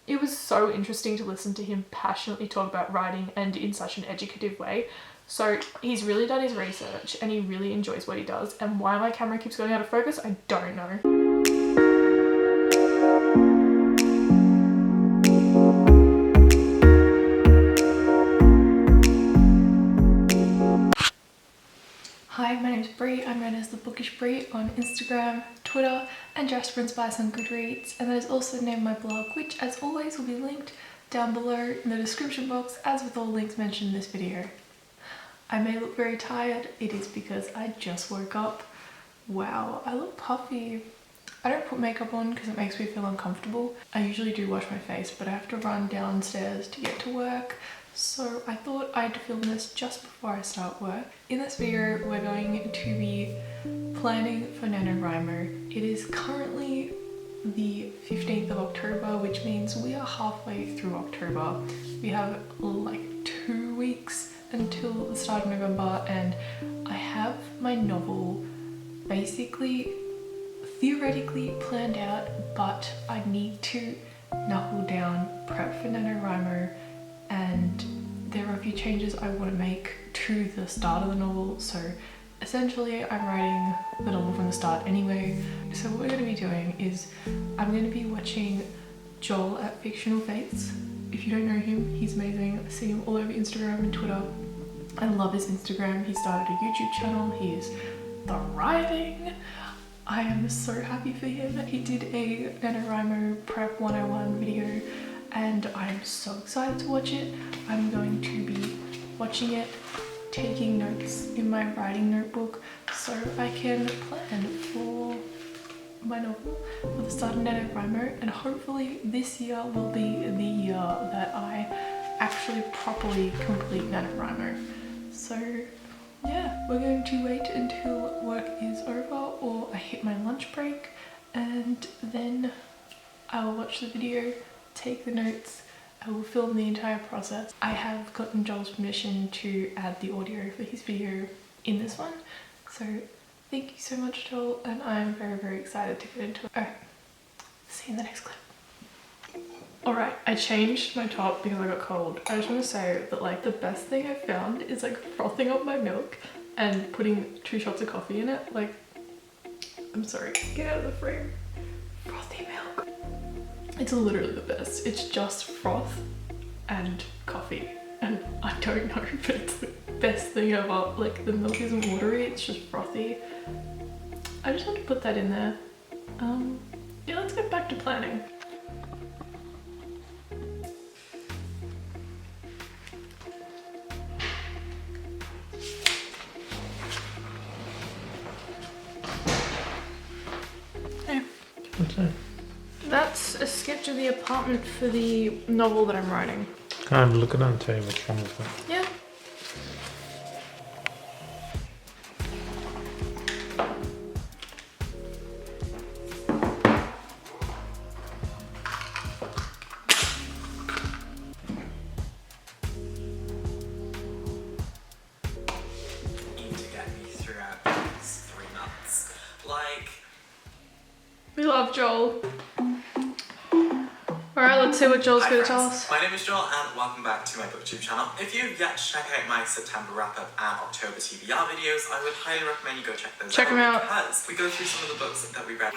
It was so interesting to listen to him passionately talk about writing and in such an educative way. So he's really done his research and he really enjoys what he does. And why my camera keeps going out of focus, I don't know. Hi, my name is Bree. I'm known as the Bookish Bree on Instagram, Twitter, and Jasper and Spice on Goodreads. And that is also the name of my blog, which as always will be linked down below in the description box, as with all links mentioned in this video. I may look very tired. It is because I just woke up. Wow, I look puffy. I don't put makeup on because it makes me feel uncomfortable. I usually do wash my face, but I have to run downstairs to get to work. So I thought I'd film this just before I start work. In this video, we're going to be planning for NaNoWriMo. It is currently the 15th of October, which means we are halfway through October. We have like 2 weeks until the start of November, and I have my novel basically theoretically planned out, but I need to knuckle down, prep for NaNoWriMo, and there are a few changes I want to make to the start of the novel. So essentially I'm writing the novel from the start anyway. So what we're going to be doing is I'm going to be watching Joel at FictionalFates. If you don't know him, he's amazing. I see him all over Instagram and Twitter. I love his Instagram. He started a YouTube channel. He is thriving. I am so happy for him. He did a NaNoWriMo Prep 101 video and I'm so excited to watch it. I'm going to be watching it, taking notes in my writing notebook so I can plan for my novel for the start of NaNoWriMo, and hopefully this year will be the year that I actually properly complete NaNoWriMo. So yeah, we're going to wait until work is over or I hit my lunch break, and then I will watch the video, take the notes. I will film the entire process. I have gotten Joel's permission to add the audio for his video in this one. So thank you so much, Joel, and I'm very, very excited to get into it. Alright, see you in the next clip. Alright, I changed my top because I got cold. I just want to say that like the best thing I found is like frothing up my milk and putting 2 shots of coffee in it. Like, I'm sorry, get out of the frame. Frothy milk. It's literally the best. It's just froth and coffee. And I don't know, but it's the best thing ever. Like, the milk isn't watery, it's just frothy. I just want to put that in there. Yeah, let's get back to planning. Hey. What's that? That's a sketch of the apartment for the novel that I'm writing. Can't look at it and tell you which one is that. Yeah. To get me throughout these 3 months. Like, We love Joel. Alright, let's see what Joel's hi going to tell friends. us. My name is Joel and welcome back to my booktube channel. If you've yet to check out my September wrap-up and October TBR videos, I would highly recommend you go check those out. Check them out. Because we go through some of the books that we read.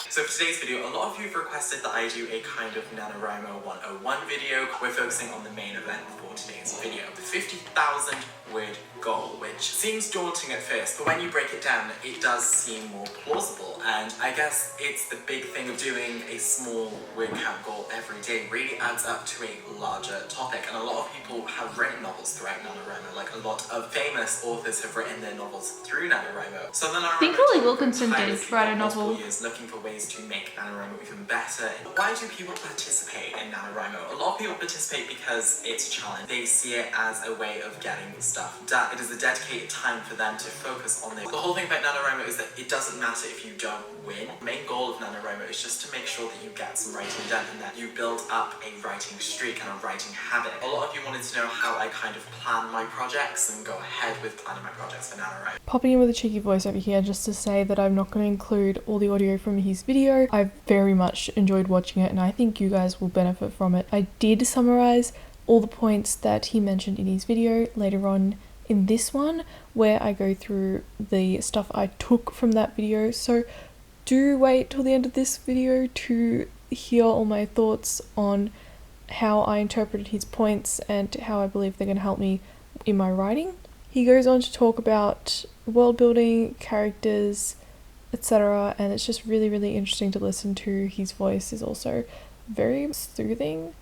So for today's video, a lot of you have requested that I do a kind of NaNoWriMo 101 video. We're focusing on the main event for today's video, the 50,000 word goal, which seems daunting at first, but when you break it down, it does seem more plausible. And I guess it's the big thing of doing a small word count goal every day really adds up to a larger topic. And a lot of people have written novels throughout NaNoWriMo, like a lot of famous authors have written their novels through NaNoWriMo. So then I think Lily Wilkinson did write a novel. Years looking for ways to make NaNoWriMo even better. Why do people participate in NaNoWriMo? A lot of people participate because it's a challenge. They see it as a way of getting stuff done. It is a dedicated time for them to focus on this. The whole thing about NaNoWriMo is that it doesn't matter if you don't win. The main goal of NaNoWriMo is just to make sure that you get some writing done and that you build up a writing streak and a writing habit. A lot of you wanted to know how I kind of plan my projects and go ahead with planning my projects for NaNoWriMo. Popping in with a cheeky voice over here just to say that I'm not going to include all the audio from his video. I very much enjoyed watching it and I think you guys will benefit from it. I did summarize all the points that he mentioned in his video later on in this one, where I go through the stuff I took from that video. So do wait till the end of this video to hear all my thoughts on how I interpreted his points and how I believe they're going to help me in my writing. He goes on to talk about world building, characters, etc. and it's just really, really interesting to listen to. His voice is also very soothing.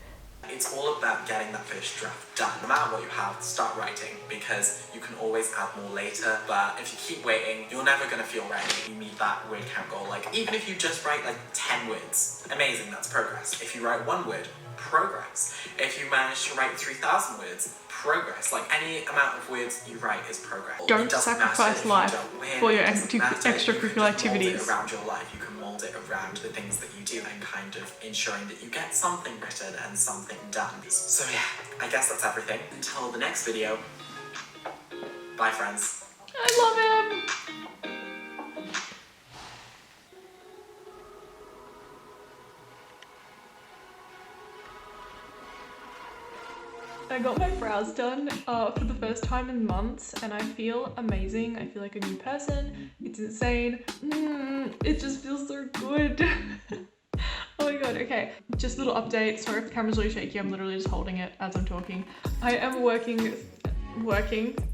It's all about getting that first draft done. No matter what you have, start writing, because you can always add more later, but if you keep waiting, you're never going to feel ready. You meet that word count goal. Like, even if you just write like 10 words, amazing, that's progress. If you write 1 word, progress. If you manage to write 3,000 words, progress. Like, any amount of words you write is progress. Don't sacrifice life for your extracurricular activities. Around your life, you can mold it around the things that you do and kind of ensuring that you get something written and something done. So yeah, I guess that's everything. Until the next video, bye friends. I love him! I got my brows done for the first time in months and I feel amazing. I feel like a new person. It's insane. It just feels so good. Oh my god, okay. Just a little update. Sorry if the camera's really shaky. I'm literally just holding it as I'm talking. I am working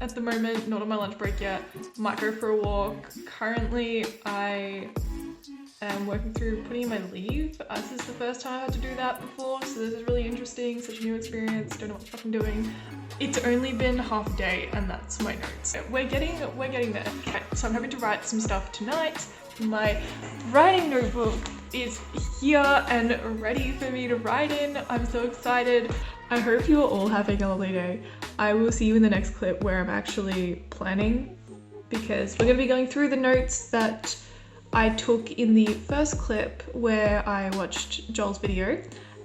at the moment, not on my lunch break yet. Might go for a walk. Currently, I am working through putting in my leave. This is the first time I had to do that before, so this is really interesting, such a new experience, don't know what the fuck I'm doing. It's only been half a day and that's my notes. We're getting there. Okay, so I'm hoping to write some stuff tonight. My writing notebook is here and ready for me to write in. I'm so excited. I hope you are all having a lovely day. I will see you in the next clip where I'm actually planning, because we're going to be going through the notes that I took in the first clip where I watched Joel's video,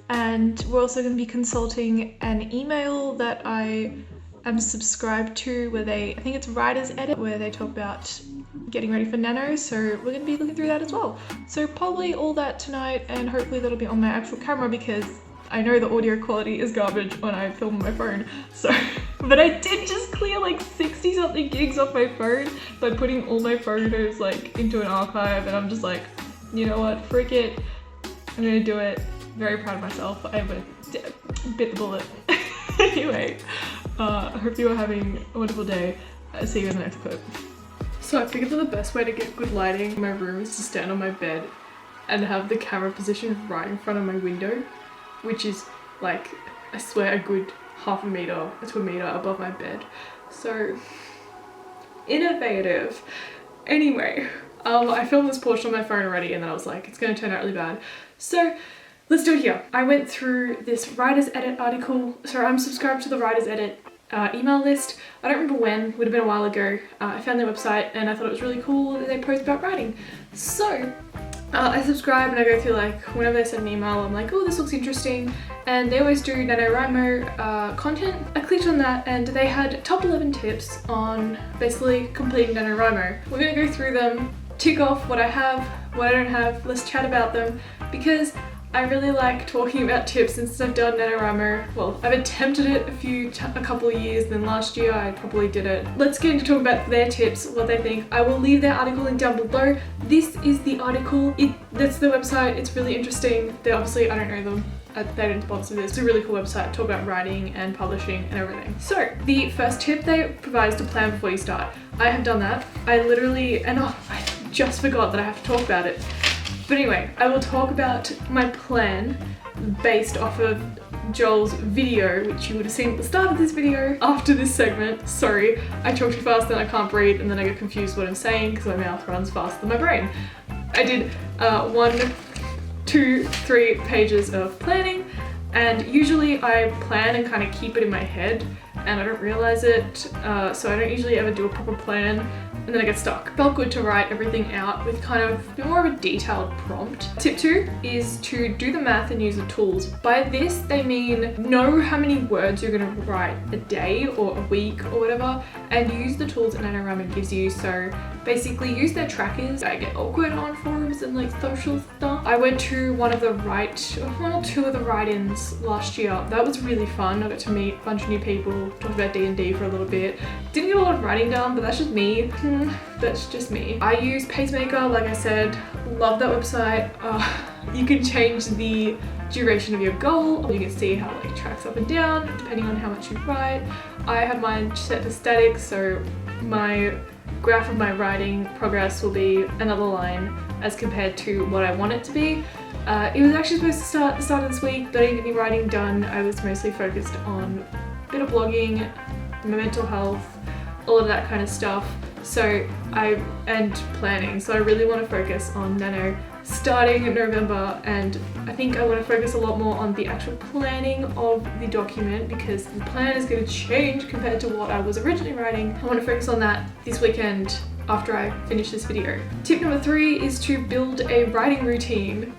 and we're also going to be consulting an email that I am subscribed to where I think it's Writer's Edit, where they talk about getting ready for Nano, so we're going to be looking through that as well. So probably all that tonight, and hopefully that'll be on my actual camera because I know the audio quality is garbage when I film on my phone, so but I did just clear like 60 something gigs off my phone by putting all my photos like into an archive, and I'm just like, you know what, frick it, I'm gonna do it. Very proud of myself. I bit the bullet. Anyway, I hope you are having a wonderful day. I'll see you in the next clip. So I figured that the best way to get good lighting in my room is to stand on my bed and have the camera positioned right in front of my window, which is like, I swear, a good half a meter to a meter above my bed. So innovative. Anyway, I filmed this portion on my phone already and then I was like, it's gonna turn out really bad. So let's do it here. I went through this Writer's Edit article. So I'm subscribed to the Writer's Edit email list. I don't remember when, would have been a while ago. I found their website and I thought it was really cool that they post about writing. So I subscribe and I go through, like, whenever they send an email, I'm like, oh, this looks interesting. And they always do NaNoWriMo content. I clicked on that and they had top 11 tips on basically completing NaNoWriMo. We're gonna go through them, tick off what I have, what I don't have, let's chat about them, because I really like talking about tips since I've done NaNoWriMo. Well, I've attempted it a couple of years, then last year I probably did it. Let's get into talk about their tips, what they think. I will leave their article link down below. This is the article. That's the website. It's really interesting. They obviously, I don't know them. They didn't sponsor this. It's a really cool website, talk about writing and publishing and everything. So the first tip they provide is to plan before you start. I have done that. I literally, and I just forgot that I have to talk about it. But anyway, I will talk about my plan based off of Joel's video, which you would have seen at the start of this video. After this segment, sorry, I talk too fast and I can't breathe and then I get confused what I'm saying because my mouth runs faster than my brain. I did 1, 2, 3 pages of planning, and usually I plan and kind of keep it in my head and I don't realize it, so I don't usually ever do a proper plan and then I get stuck. Felt good to write everything out with kind of a bit more of a detailed prompt. Tip 2 is to do the math and use the tools. By this, they mean know how many words you're gonna write a day or a week or whatever, and use the tools that NaNoWriMo gives you. So basically use their trackers. I get awkward on forums and like social stuff. I went to one or two of the write-ins last year. That was really fun. I got to meet a bunch of new people, talked about D&D for a little bit. Didn't get a lot of writing done, but that's just me. That's just me. I use Pacemaker, like I said. Love that website. You can change the duration of your goal. You can see how it tracks up and down depending on how much you write. I have mine set to static, so my graph of my writing progress will be another line as compared to what I want it to be. It was actually supposed to start at the start of this week, but I didn't get any writing done. I was mostly focused on a bit of blogging, my mental health, all of that kind of stuff. And planning. So I really want to focus on Nano starting in November, and I think I want to focus a lot more on the actual planning of the document because the plan is going to change compared to what I was originally writing. I want to focus on that this weekend after I finish this video. Tip number 3 is to build a writing routine.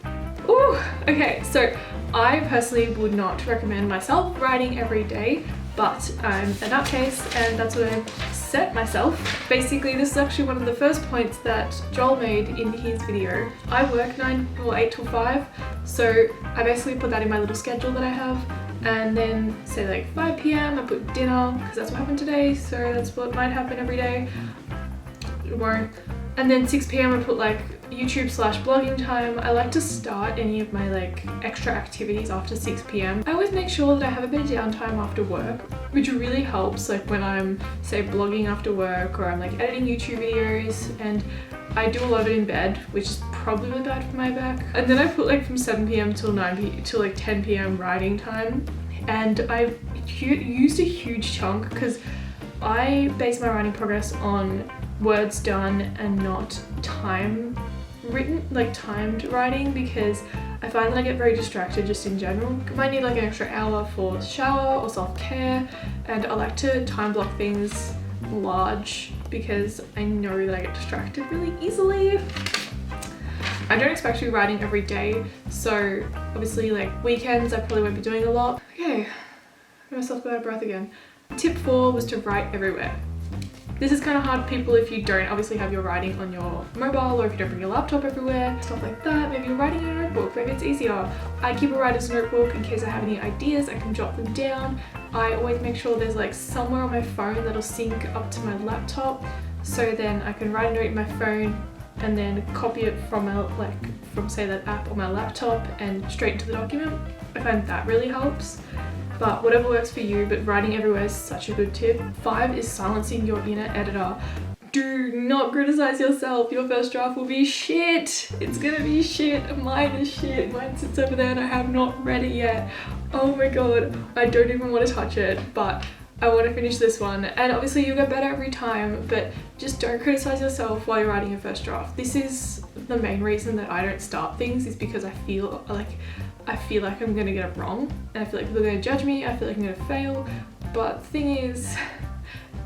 Ooh, okay, so I personally would not recommend myself writing every day, but I'm a nutcase and that's what I set myself. Basically, this is actually one of the first points that Joel made in his video. I work 8 till 5, so I basically put that in my little schedule that I have, and then say like 5 p.m. I put dinner, because that's what happened today, so that's what might happen every day. It won't. And then 6 p.m. I put like YouTube/blogging time. I like to start any of my like extra activities after 6 p.m. I always make sure that I have a bit of downtime after work, which really helps like when I'm say blogging after work or I'm like editing YouTube videos, and I do a lot of it in bed, which is probably really bad for my back. And then I put like from 7 p.m. till 10 p.m. writing time, and I used a huge chunk because I base my writing progress on words done and not timed writing, because I find that I get very distracted just in general. I might need like an extra hour for shower or self-care, and I like to time block things large because I know that I get distracted really easily. I don't expect to be writing every day, so obviously like weekends I probably won't be doing a lot. Okay, I myself got out of breath again. Tip 4 was to write everywhere. This is kind of hard for people if you don't obviously have your writing on your mobile, or if you don't bring your laptop everywhere, stuff like that. Maybe you're writing in a notebook, maybe it's easier. I keep a writer's notebook in case I have any ideas, I can jot them down. I always make sure there's like somewhere on my phone that'll sync up to my laptop, so then I can write a note in my phone and then copy it from say that app on my laptop and straight into the document. I find that really helps. But whatever works for you, but writing everywhere is such a good tip. 5 is silencing your inner editor. Do not criticize yourself. Your first draft will be shit. It's gonna be shit. Mine is shit. Mine sits over there and I have not read it yet. Oh my god, I don't even want to touch it, but I want to finish this one. And obviously you'll get better every time, but just don't criticize yourself while you're writing your first draft. This is the main reason that I don't start things, is because I feel like I'm gonna get it wrong, and I feel like people are gonna judge me, I feel like I'm gonna fail. But the thing is,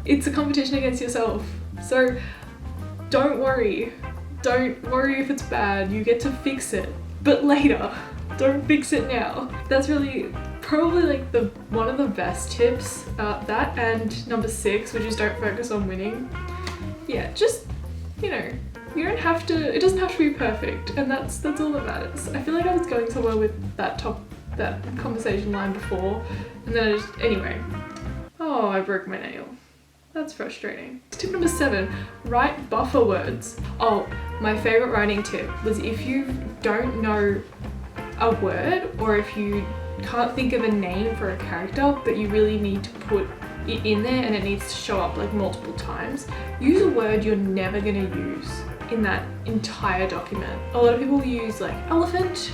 it's a competition against yourself. So don't worry. Don't worry if it's bad, you get to fix it, but later. Don't fix it now. That's really probably like one of the best tips. That and number 6, which is don't focus on winning. Yeah, just, you know, you don't have to, it doesn't have to be perfect, and that's all that matters. I feel like I was going somewhere with that conversation line before, and then anyway. Oh, I broke my nail. That's frustrating. Tip number 7, write buffer words. Oh, my favorite writing tip was if you don't know a word, or if you can't think of a name for a character, but you really need to put it in there and it needs to show up like multiple times, use a word you're never gonna use in that entire document. A lot of people will use like elephant,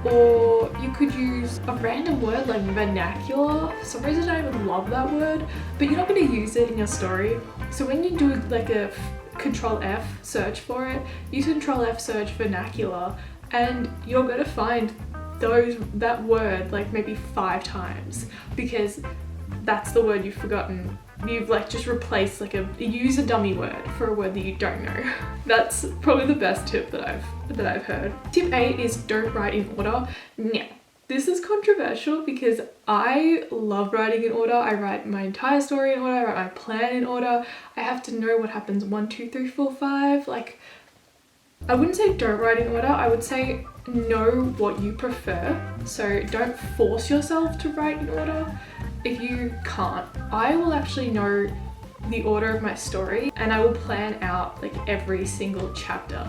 or you could use a random word like vernacular. For some reason I don't even love that word, but you're not going to use it in your story. So when you do like a Control F search for it, use Control F search vernacular, and you're going to find that word like maybe 5 times, because that's the word you've forgotten you've like just replaced like use a dummy word for a word that you don't know. That's probably the best tip that I've heard. Tip 8 is don't write in order. Now, this is controversial because I love writing in order. I write my entire story in order. I write my plan in order. I have to know what happens 1, 2, 3, 4, 5. Like, I wouldn't say don't write in order. I would say know what you prefer. So don't force yourself to write in order if you can't. I will actually know the order of my story and I will plan out like every single chapter.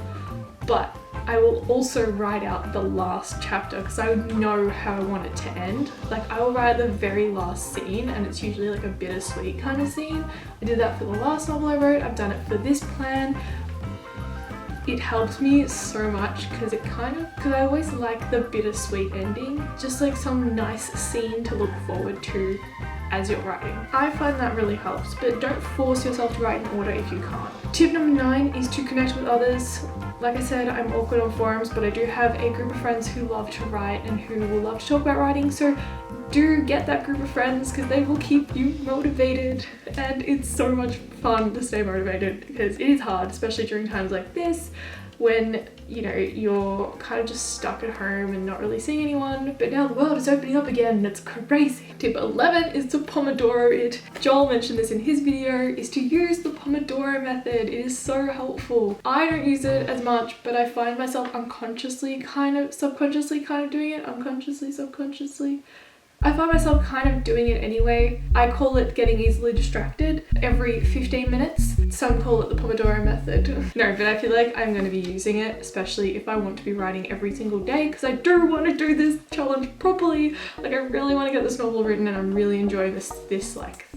But I will also write out the last chapter because I know how I want it to end. Like I will write the very last scene and it's usually like a bittersweet kind of scene. I did that for the last novel I wrote. I've done it for this plan. It helps me so much because I always like the bittersweet ending. Just like some nice scene to look forward to as you're writing. I find that really helps, but don't force yourself to write in order if you can't. Tip number 9 is to connect with others. Like I said, I'm awkward on forums, but I do have a group of friends who love to write and who will love to talk about writing, so do get that group of friends because they will keep you motivated, and it's so much fun to stay motivated because it is hard, especially during times like this when, you know, you're kind of just stuck at home and not really seeing anyone, but now the world is opening up again and it's crazy. Tip 11 is to Pomodoro it. Joel mentioned this in his video, is to use the Pomodoro method. It is so helpful. I don't use it as much, but I find myself subconsciously kind of doing it, subconsciously. I find myself kind of doing it anyway. I call it getting easily distracted every 15 minutes. Some call it the Pomodoro method. No, but I feel like I'm going to be using it, especially if I want to be writing every single day because I do want to do this challenge properly. Like I really want to get this novel written and I'm really enjoying this like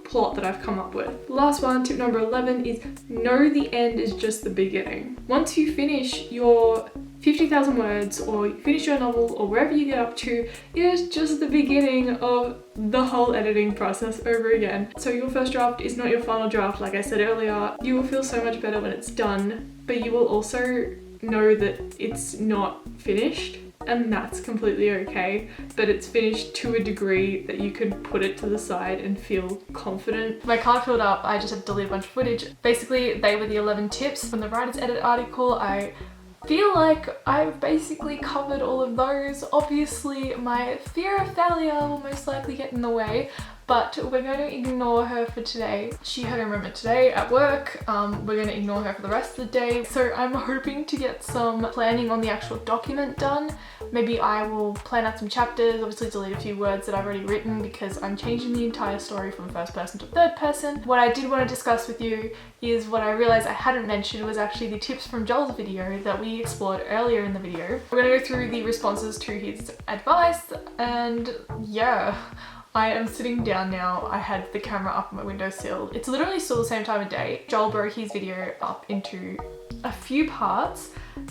plot that I've come up with. Last one, tip number 11 is know the end is just the beginning. Once you finish your 50,000 words or finish your novel or wherever you get up to, it is just the beginning of the whole editing process over again. So your first draft is not your final draft, like I said earlier. You will feel so much better when it's done, but you will also know that it's not finished, and that's completely okay, but it's finished to a degree that you can put it to the side and feel confident. My card filled up, I just had to delete a bunch of footage. Basically, they were the 11 tips from the Writer's Edit article. I feel like I've basically covered all of those. Obviously, my fear of failure will most likely get in the way, but we're going to ignore her for today. She had a moment today at work. We're going to ignore her for the rest of the day. So I'm hoping to get some planning on the actual document done. Maybe I will plan out some chapters, obviously delete a few words that I've already written because I'm changing the entire story from first person to third person. What I did want to discuss with you is what I realized I hadn't mentioned was actually the tips from Joel's video that we explored earlier in the video. We're going to go through the responses to his advice, and yeah. I am sitting down now. I had the camera up on my windowsill. It's literally still the same time of day. Joel broke his video up into a few parts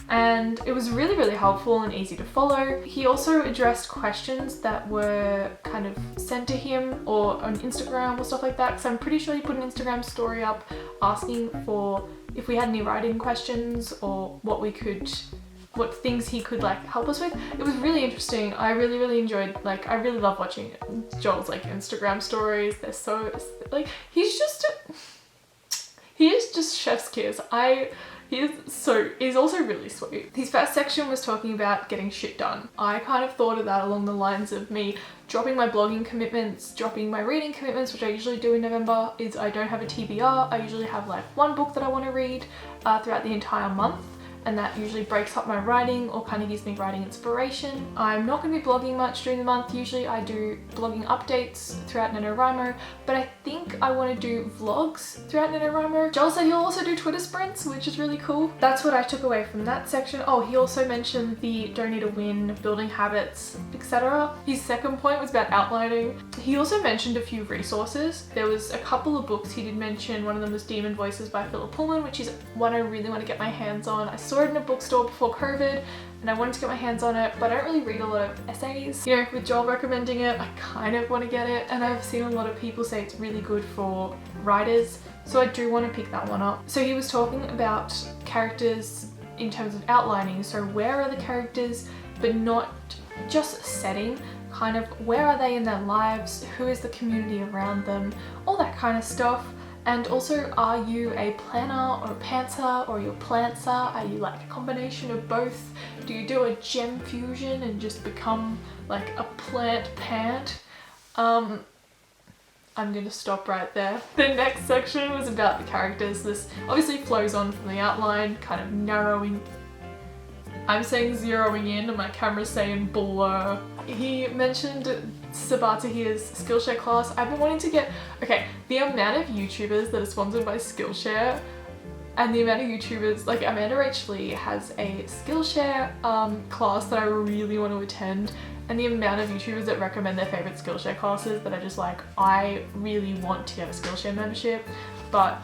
and it was really, really helpful and easy to follow. He also addressed questions that were kind of sent to him or on Instagram or stuff like that, because I'm pretty sure he put an Instagram story up asking for if we had any writing questions or what things he could like help us with. It was really interesting. I really, really enjoyed, like, I really love watching Joel's like Instagram stories. They're so, like, he is just chef's kiss. He's also really sweet. His first section was talking about getting shit done. I kind of thought of that along the lines of me dropping my blogging commitments, dropping my reading commitments, which I usually do in November. Is I don't have a TBR. I usually have like one book that I want to read throughout the entire month. And that usually breaks up my writing or kind of gives me writing inspiration. I'm not going to be blogging much during the month. Usually I do blogging updates throughout NaNoWriMo, but I think I want to do vlogs throughout NaNoWriMo. Joel said he'll also do Twitter sprints, which is really cool. That's what I took away from that section. Oh, he also mentioned the don't need to win, building habits, etc. His second point was about outlining. He also mentioned a few resources. There was a couple of books he did mention. One of them was Demon Voices by Philip Pullman, which is one I really want to get my hands on. I saw it in a bookstore before COVID and I wanted to get my hands on it, but I don't really read a lot of essays. You know, with Joel recommending it, I kind of want to get it, and I've seen a lot of people say it's really good for writers, so I do want to pick that one up. So he was talking about characters in terms of outlining, so where are the characters, but not just setting, kind of where are they in their lives, who is the community around them, all that kind of stuff. And also, are you a planner or a pantser, or you're a plantser? Are you like a combination of both? Do you do a gem fusion and just become like a plant pant? I'm gonna stop right there. The next section was about the characters. This obviously flows on from the outline, kind of narrowing. I'm saying zeroing in and my camera's saying blur. He mentioned Sabatahia's Skillshare class. I've been wanting to get, okay, the amount of YouTubers that are sponsored by Skillshare and the amount of YouTubers, like Amanda Rach Lee has a Skillshare class that I really want to attend, and the amount of YouTubers that recommend their favorite Skillshare classes that are just like, I really want to get a Skillshare membership, but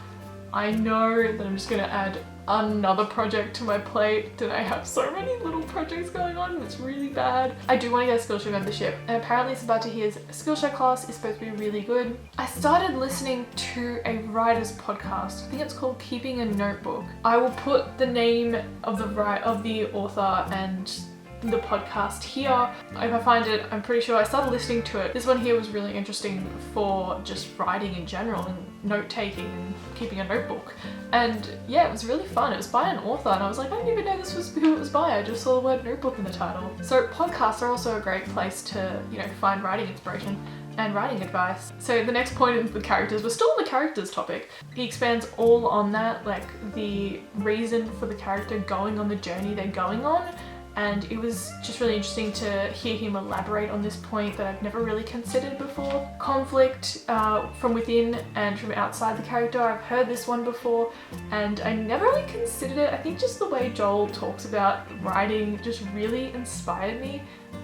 I know that I'm just gonna add another project to my plate, and I have so many little projects going on and it's really bad. I do want to get a Skillshare membership, and apparently Sabatahia's Skillshare class is supposed to be really good. I started listening to a writer's podcast. I think it's called Keeping a Notebook. I will put the name of the author and the podcast here. If I find it, I'm pretty sure I started listening to it. This one here was really interesting for just writing in general and note-taking and keeping a notebook. And yeah, it was really fun. It was by an author and I was like, I didn't even know this was who it was by. I just saw the word notebook in the title. So podcasts are also a great place to, you know, find writing inspiration and writing advice. So the next point of the characters, we're still on the characters topic. He expands all on that, like the reason for the character going on the journey they're going on. And it was just really interesting to hear him elaborate on this point that I've never really considered before. Conflict from within and from outside the character. I've heard this one before and I never really considered it. I think just the way Joel talks about writing just really inspired me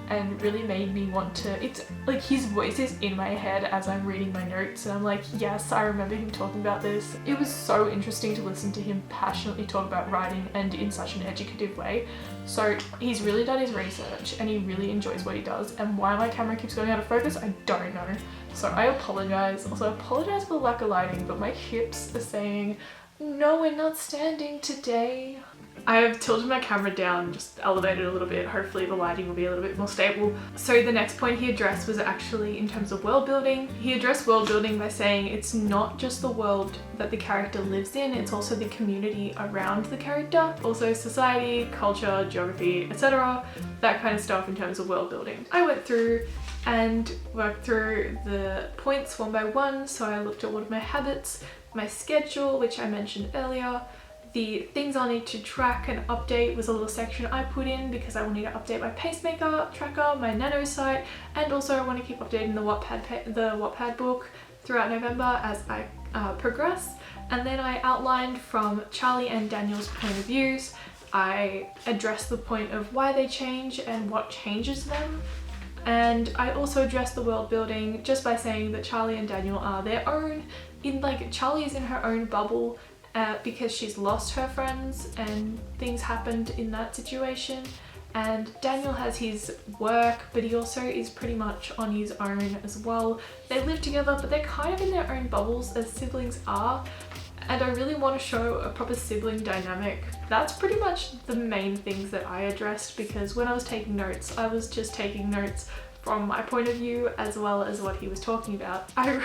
and really made me want to, it's like his voice is in my head as I'm reading my notes and I'm like, yes, I remember him talking about this. It was so interesting to listen to him passionately talk about writing and in such an educative way. So he's really done his research and he really enjoys what he does, and why my camera keeps going out of focus, I don't know. So I apologize. Also, I apologize for the lack of lighting, but my hips are saying, no, we're not standing today. I have tilted my camera down, just elevated a little bit. Hopefully the lighting will be a little bit more stable. So the next point he addressed was actually in terms of world building. He addressed world building by saying it's not just the world that the character lives in, it's also the community around the character. Also society, culture, geography, etc. That kind of stuff in terms of world building. I went through and worked through the points one by one. So I looked at what are my habits, my schedule, which I mentioned earlier. The things I'll need to track and update was a little section I put in because I will need to update my pacemaker tracker, my nano site, and also I want to keep updating the Wattpad book throughout November as I progress. And then I outlined from Charlie and Daniel's point of views. I addressed the point of why they change and what changes them. And I also addressed the world building just by saying that Charlie and Daniel are their own, Charlie is in her own bubble because she's lost her friends and things happened in that situation, and Daniel has his work but he also is pretty much on his own as well. They live together but they're kind of in their own bubbles as siblings are, and I really want to show a proper sibling dynamic. That's pretty much the main things that I addressed, because when I was taking notes I was just taking notes from my point of view as well as what he was talking about. I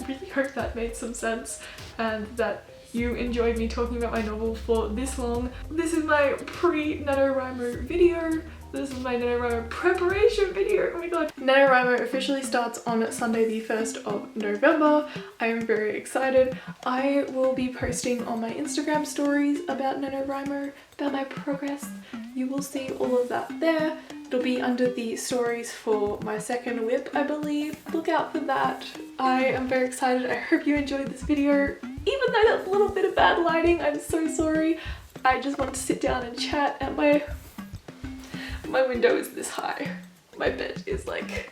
really hope that made some sense and that you enjoyed me talking about my novel for this long. This is my pre-NaNoWriMo video. This is my NaNoWriMo preparation video. Oh my god. NaNoWriMo officially starts on Sunday the 1st of November. I am very excited. I will be posting on my Instagram stories about NaNoWriMo, about my progress. You will see all of that there. It'll be under the stories for my second whip, I believe. Look out for that. I am very excited. I hope you enjoyed this video. Even though that's a little bit of bad lighting, I'm so sorry. I just want to sit down and chat, and my window is this high. My bed is like,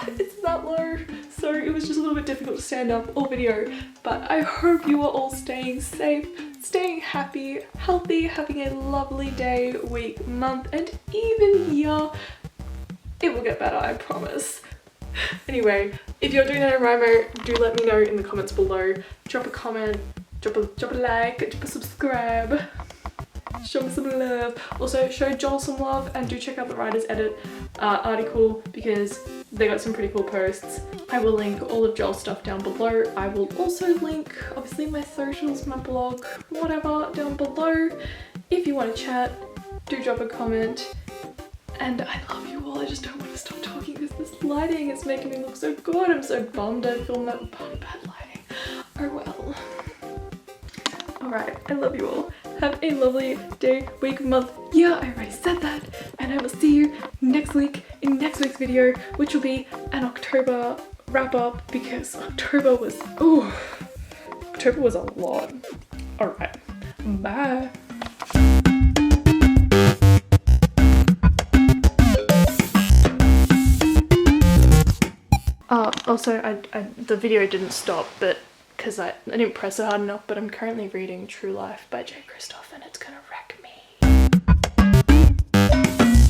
it's that low. So it was just a little bit difficult to stand up or video, but I hope you are all staying safe, staying happy, healthy, having a lovely day, week, month, and even year. It will get better, I promise. Anyway, if you're doing NaNoWriMo, do let me know in the comments below. Drop a comment, drop a like, drop a subscribe. Show me some love. Also, show Joel some love and do check out the Writer's Edit article because they got some pretty cool posts. I will link all of Joel's stuff down below. I will also link, obviously, my socials, my blog, whatever, down below. If you want to chat, do drop a comment. And I love you all. I just don't want to stop talking because this lighting is making me look so good. I'm so bummed I filmed that bad lighting. Oh well. Alright, I love you all. Have a lovely day, week, month, year. I already said that. And I will see you next week in next week's video, which will be an October wrap up because October was a lot. Alright, bye. Also, the video didn't stop, but because I didn't press it hard enough, but I'm currently reading True Life by J. Kristoff and it's kind of